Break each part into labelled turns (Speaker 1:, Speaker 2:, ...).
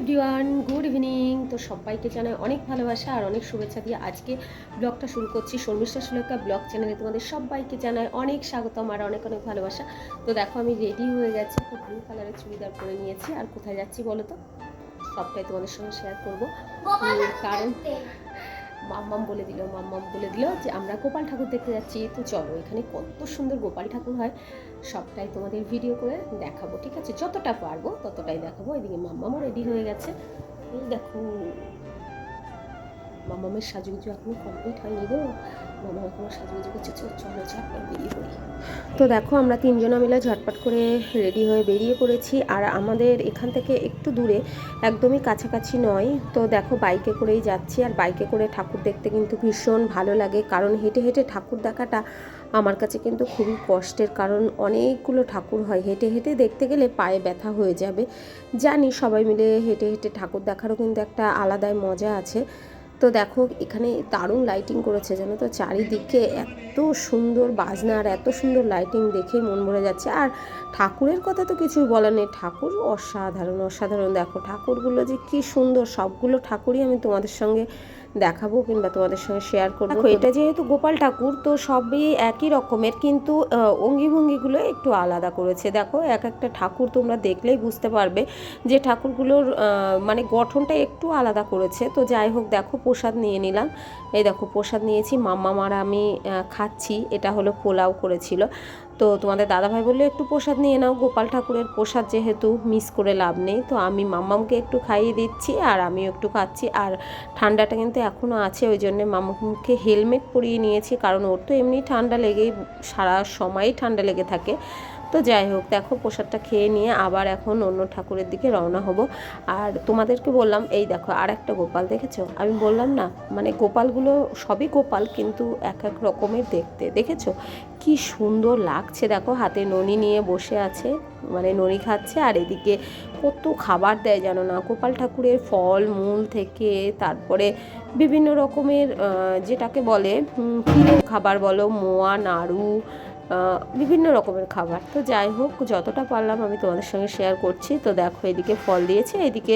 Speaker 1: Everyone, good evening. তো সবাইকে জানাই অনেক ভালোবাসা আর অনেক শুভেচ্ছা দিয়ে আজকে ব্লগটা শুরু করছি। শর্মিষ্ঠা সুলেখা ব্লগ চ্যানেলে তোমাদের সবাইকে জানাই অনেক স্বাগতম আর অনেক অনেক ভালোবাসা। তো দেখো আমি রেডি হয়ে গেছি, একটা ব্লু কালারের চুড়িদার পরে নিয়েছি। আর কোথায় যাচ্ছি বলো তো, সবটাই তোমাদের সঙ্গে শেয়ার করবো। কারণ মাম্মাম বলে দিল যে আমরা গোপাল ঠাকুর দেখতে যাচ্ছি। তো চলো, এখানে কত সুন্দর গোপাল ঠাকুর হয় সবটাই তোমাদের ভিডিও করে দেখাবো, ঠিক আছে? যতটা পারবো ততটাই দেখাবো। এদিকে মাম্মামও রেডি হয়ে গেছে, এই দেখো। মাম্মামের সাজুগুজু এখনো কমপ্লিট হয়নি গো, মামা এখনো সাজুগুজু করছে। চলো ঝটপট বেরিয়ে পড়ি। তো দেখো আমরা তিনজনা মিলে ঝটপট করে রেডি হয়ে বেরিয়ে পড়েছি। আর আমাদের এখান থেকে একটু দূরে, একদমই কাছাকাছি নয়। তো দেখো বাইকে করেই যাচ্ছি। আর বাইকে করে ঠাকুর দেখতে কিন্তু ভীষণ ভালো লাগে, কারণ হেঁটে হেঁটে ঠাকুর দেখাটা আমার কাছে কিন্তু খুবই কষ্টের। কারণ অনেকগুলো ঠাকুর হয়, হেঁটে হেঁটে দেখতে গেলে পায়ে ব্যথা হয়ে যাবে। জানি সবাই মিলে হেঁটে হেঁটে ঠাকুর দেখারও কিন্তু একটা আলাদাই মজা আছে। তো দেখো এখানে দারুণ লাইটিং করেছে, জানো তো, চারিদিকে এত সুন্দর বাজনা আর এত সুন্দর লাইটিং দেখে মন ভরে যাচ্ছে। আর ঠাকুরের কথা তো কিছুই বলার নেই, ঠাকুর অসাধারণ। দেখো ঠাকুরগুলো যে কি সুন্দর, সবগুলো ঠাকুরই আমি তোমাদের সঙ্গে দেখাবো কিংবা তোমাদের সঙ্গে শেয়ার করবো। এটা যেহেতু গোপাল ঠাকুর, তো সবই একই রকমের, কিন্তু অঙ্গিভঙ্গিগুলো একটু আলাদা করেছে। দেখো এক একটা ঠাকুর তোমরা দেখলেই বুঝতে পারবে যে ঠাকুরগুলোর মানে গঠনটা একটু আলাদা করেছে। তো যাই হোক, দেখো প্রসাদ নিয়ে নিলাম। এই দেখো প্রসাদ নিয়েছি, মাম্মাম আর আমি খাচ্ছি। এটা হলো পোলাও করেছিল। তো তোমাদের দাদাভাই বললো একটু প্রসাদ নিয়ে নাও, গোপাল ঠাকুরের প্রসাদ যেহেতু মিস করে লাভ নেই। তো আমি মাম্মামকে একটু খাইয়ে দিচ্ছি আর আমিও একটু খাচ্ছি। আর ঠান্ডাটা কিন্তু এখনও আছে, ওই জন্যে মাম্মামকে হেলমেট পরিয়ে নিয়েছি, কারণ ওর তো এমনি ঠান্ডা লেগেই, সারা সময়ই ঠান্ডা লেগে থাকে। তো যাই হোক, দেখো প্রসাদটা খেয়ে নিয়ে আবার এখন অন্য ঠাকুরের দিকে রওনা হব। আর তোমাদেরকে বললাম, এই দেখো আর একটা গোপাল দেখেছো? আমি বললাম না, মানে গোপালগুলো সবই গোপাল, কিন্তু এক এক রকমের দেখতে। দেখেছো কি সুন্দর লাগছে? দেখো হাতে ননি নিয়ে বসে আছে, মানে ননি খাচ্ছে। আর এদিকে কত খাবার দেয় জানো না, গোপাল ঠাকুরের ফল মূল থেকে তারপরে বিভিন্ন রকমের যেটাকে বলে ক্ষীরের খাবার বলো, মোয়া, নাড়ু, বিভিন্ন রকমের খাবার। তো যাই হোক, যতটা পারলাম আমি তোমাদের সঙ্গে শেয়ার করছি। তো দেখো এদিকে ফল দিয়েছে, এদিকে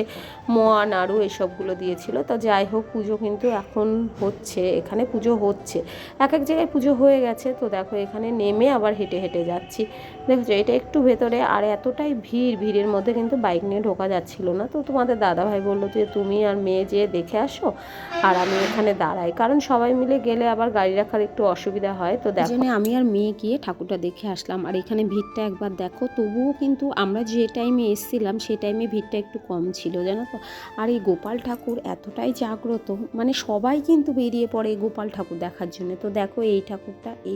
Speaker 1: মোয়া, নাড়ু এসবগুলো দিয়েছিল। তো যাই হোক, পুজো কিন্তু এখন হচ্ছে, এখানে পুজো হচ্ছে, এক এক জায়গায় পুজো হয়ে গেছে। তো দেখো এখানে নেমে আবার হেঁটে হেঁটে যাচ্ছি। দেখছো এটা একটু ভেতরে, আর এতটাই ভিড়ের মধ্যে কিন্তু বাইক নিয়ে ঢোকা যাচ্ছিল না। তো তোমাদের দাদাভাই বললো যে তুমি আর মেয়ে যেয়ে দেখে আসো, আর আমি এখানে দাঁড়াই, কারণ সবাই মিলে গেলে আবার গাড়ি রাখার একটু অসুবিধা হয়। তো দেখো আমি আর মেয়ে গিয়ে ঠাকুরটা দেখে আসলাম। আর এখানে ভিড়টা একবার দেখো, তবুও কিন্তু আমরা যে টাইমে এসেছিলাম সেই টাইমে ভিড়টা একটু কম ছিল, জানো তো। আর এই গোপাল ঠাকুর এতটাই জাগ্রত, মানে সবাই কিন্তু বেরিয়ে পড়ে এই গোপাল ঠাকুর দেখার জন্য। তো দেখো এই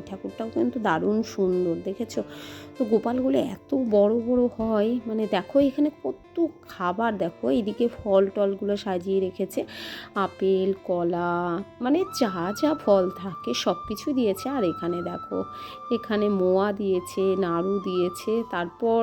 Speaker 1: ঠাকুরটাও কিন্তু দারুণ সুন্দর, দেখেছো তো? গোপালগুলো এত বড় বড় হয়, মানে দেখো এখানে কত খাবার। দেখো এইদিকে ফল টলগুলো সাজিয়ে রেখেছে, আপেল, কলা, মানে যা ফল থাকে সব কিছু দিয়েছে। আর এখানে দেখো, এখানে মোয়া দিয়েছে, নাড়ু দিয়েছে, তারপর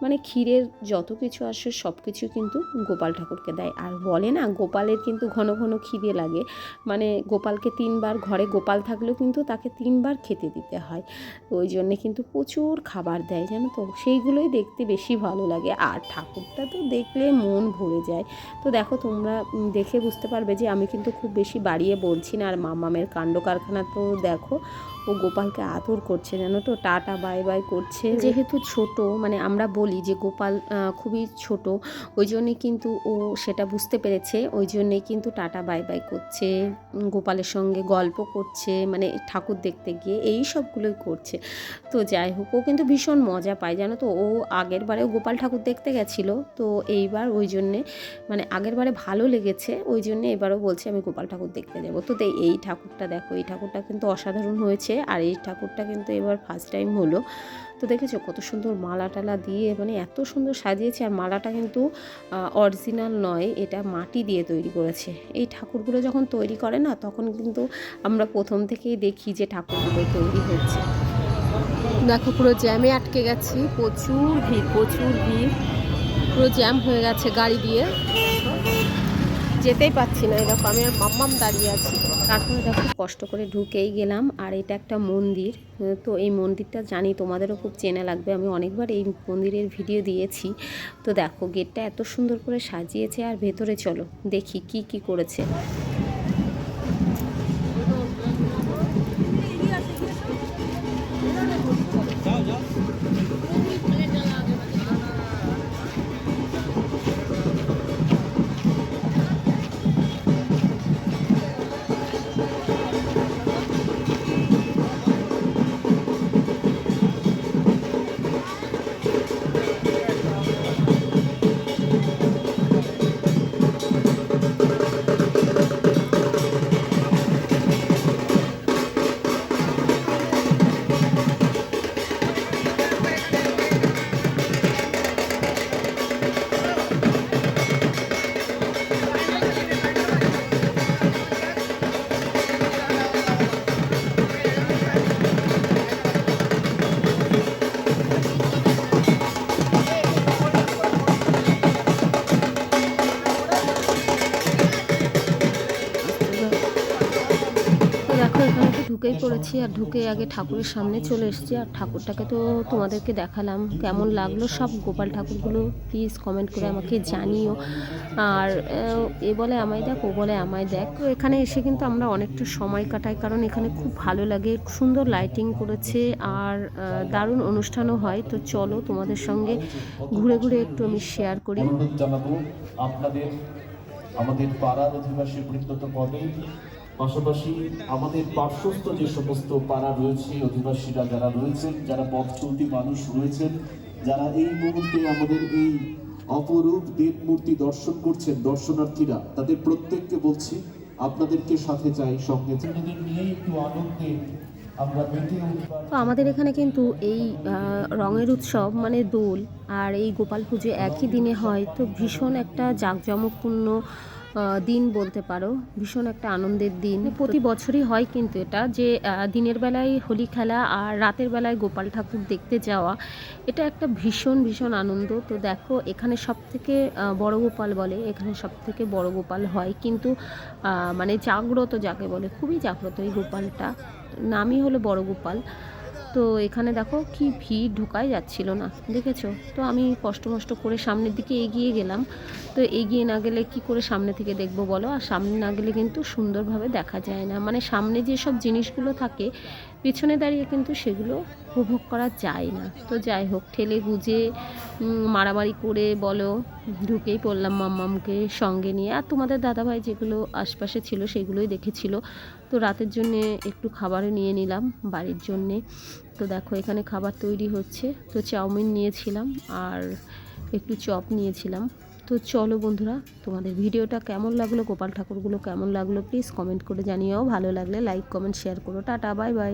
Speaker 1: মানে ক্ষীরের যত কিছু আসে সব কিছু কিন্তু গোপাল ঠাকুরকে দেয়। আর বলে না, গোপালের কিন্তু ঘন ঘন খিদে লাগে, মানে গোপালকে 3 বার, ঘরে গোপাল থাকলেও কিন্তু তাকে 3 বার খেতে দিতে হয়। তো ওই জন্যে কিন্তু প্রচুর খাবার দেয়, জানো তো, সেইগুলোই দেখতে বেশি ভালো লাগে। আর ঠাকুরটা তো দেখলে মন ভরে যায়। তো দেখো তোমরা দেখে বুঝতে পারবে যে আমি কিন্তু খুব বেশি বাড়িয়ে বলছি না। আর মামামের কাণ্ড কারখানা তো দেখো, ও গোপালকে আদর করছে, জানো তো, টাটা বাই বাই করছে। যেহেতু ছোট, মানে আমরা বলি যে গোপাল খুবই ছোট, ওই জন্যে কিন্তু ও সেটা বুঝতে পেরেছে, ওই জন্যেই কিন্তু টাটা বাই বাই করছে, গোপালের সঙ্গে গল্প করছে, মানে ঠাকুর দেখতে গিয়ে এই সবগুলোই করছে। তো যাই হোক, ও কিন্তু ভীষণ মজা পায়, জানো তো। ও আগের বারেও গোপাল ঠাকুর দেখতে গেছিলো, তো এইবার ওই জন্যে, মানে আগের বারে ভালো লেগেছে, ওই জন্যে এবারও বলছে আমি গোপাল ঠাকুর দেখতে যাবো। তো এই ঠাকুরটা দেখো, এই ঠাকুরটা কিন্তু অসাধারণ হয়েছে। আর এই ঠাকুরটা কিন্তু এবার ফার্স্ট টাইম হলো। তো দেখেছো কত সুন্দর মালা টালা দিয়ে, মানে এত সুন্দর সাজিয়েছে। আর মালাটা কিন্তু অরিজিনাল নয়, এটা মাটি দিয়ে তৈরি করেছে। এই ঠাকুরগুলো যখন তৈরি করে না, তখন কিন্তু আমরা প্রথম থেকেই দেখি যে ঠাকুরগুলো তৈরি হচ্ছে। দেখো পুরো জ্যামে আটকে গেছি, প্রচুর ভিড়, পুরো জ্যাম হয়ে গেছে গাড়ি দিয়ে, যেতেই পাচ্ছি না। এরকম আমি আর মাম্মাম দাঁড়িয়ে আছি। তারপরে দেখো কষ্ট করে ঢুকেই গেলাম, আর এটা একটা মন্দির। তো এই মন্দিরটা জানি তোমাদেরও খুব চেনা লাগবে, আমি অনেকবার এই মন্দিরের ভিডিও দিয়েছি। তো দেখো গেটটা এত সুন্দর করে সাজিয়েছে, আর ভেতরে চলো দেখি কি কি করেছে। দেখো এখানে তো ঢুকেই পড়েছি, আর ঢুকে আগে ঠাকুরের সামনে চলে এসেছি। আর ঠাকুরটাকে তো তোমাদেরকে দেখালাম, কেমন লাগলো সব গোপাল ঠাকুরগুলো প্লিজ কমেন্ট করে আমাকে জানিও। আর এ বলে আমায় দেখ, ও বলে আমায় দেখ। তো এখানে এসে কিন্তু আমরা অনেকটা সময় কাটাই, কারণ এখানে খুব ভালো লাগে, সুন্দর লাইটিং করেছে, আর দারুণ অনুষ্ঠানও হয়। তো চলো তোমাদের সঙ্গে ঘুরে ঘুরে একটু আমি শেয়ার করি।
Speaker 2: আপনাদের আমাদের পাড়ার অধিবাসী বৃন্দ তো বটেই, পাশাপাশি আমাদের পার্শ্বস্থ যে সমস্ত পাড়া রয়েছে, অধিবাসীরা যারা রয়েছেন, যারা পথ চলতি মানুষ রয়েছেন, যারা এই মুহূর্তে আমাদের এই অপরূপ দেব মূর্তি দর্শন করছেন, দর্শনার্থীরা, তাদের প্রত্যেককে বলছি আপনাদেরকে সাথে চাই, সঙ্গে নিয়ে একটু আনন্দে আমরা মেতে উঠব।
Speaker 1: তো আমাদের এখানে কিন্তু এই রঙের উৎসব মানে দোল আর এই গোপাল পুজো একই দিনে হয়। তো ভীষণ একটা জাঁকজমকপূর্ণ দিন বলতে পারো, ভীষণ একটা আনন্দের দিন। প্রতি বছরই হয় কিন্তু এটা, যে দিনের বেলায় হোলি খেলা আর রাতের বেলায় গোপাল ঠাকুর দেখতে যাওয়া, এটা একটা ভীষণ ভীষণ আনন্দ। তো দেখো এখানে সব থেকে বড় গোপাল বলে, এখানে সব থেকে বড় গোপাল হয়, কিন্তু মানে জাগ্রত যাকে বলে, খুবই জাগ্রত এই গোপালটা, নামই হলো বড় গোপাল। তো এখানে দেখো কি ভিড়, ঢোকাই যাচ্ছিল না, দেখেছো? তো আমি কষ্ট মষ্ট করে সামনের দিকে এগিয়ে গেলাম। তো এগিয়ে না গেলে কি করে সামনে থেকে দেখবো বলো? আর সামনে না গেলে কিন্তু সুন্দরভাবে দেখা যায় না, মানে সামনে যেসব জিনিসগুলো থাকে পিছনে দাঁড়িয়ে কিন্তু সেগুলো উপভোগ করা যায় না। তো যাই হোক, ঠেলে গুজে মারামারি করে বলো ঢুকেই পড়লাম মাম্মামকে সঙ্গে নিয়ে। আর তোমাদের দাদাভাই যেগুলো আশপাশে ছিল সেগুলোই দেখেছিল। তো রাতের জন্যে একটু খাবারও নিয়ে নিলাম বাড়ির জন্যে। তো দেখো এখানে খাবার তৈরি হচ্ছে। তো চাউমিন নিয়েছিলাম আর একটু চপ নিয়েছিলাম। তো চলো বন্ধুরা, তোমাদের ভিডিওটা কেমন লাগলো, গোপাল ঠাকুরগুলো কেমন লাগলো প্লিজ কমেন্ট করে জানিও। ভালো লাগলে লাইক কমেন্ট শেয়ার করো। Tata, bye bye.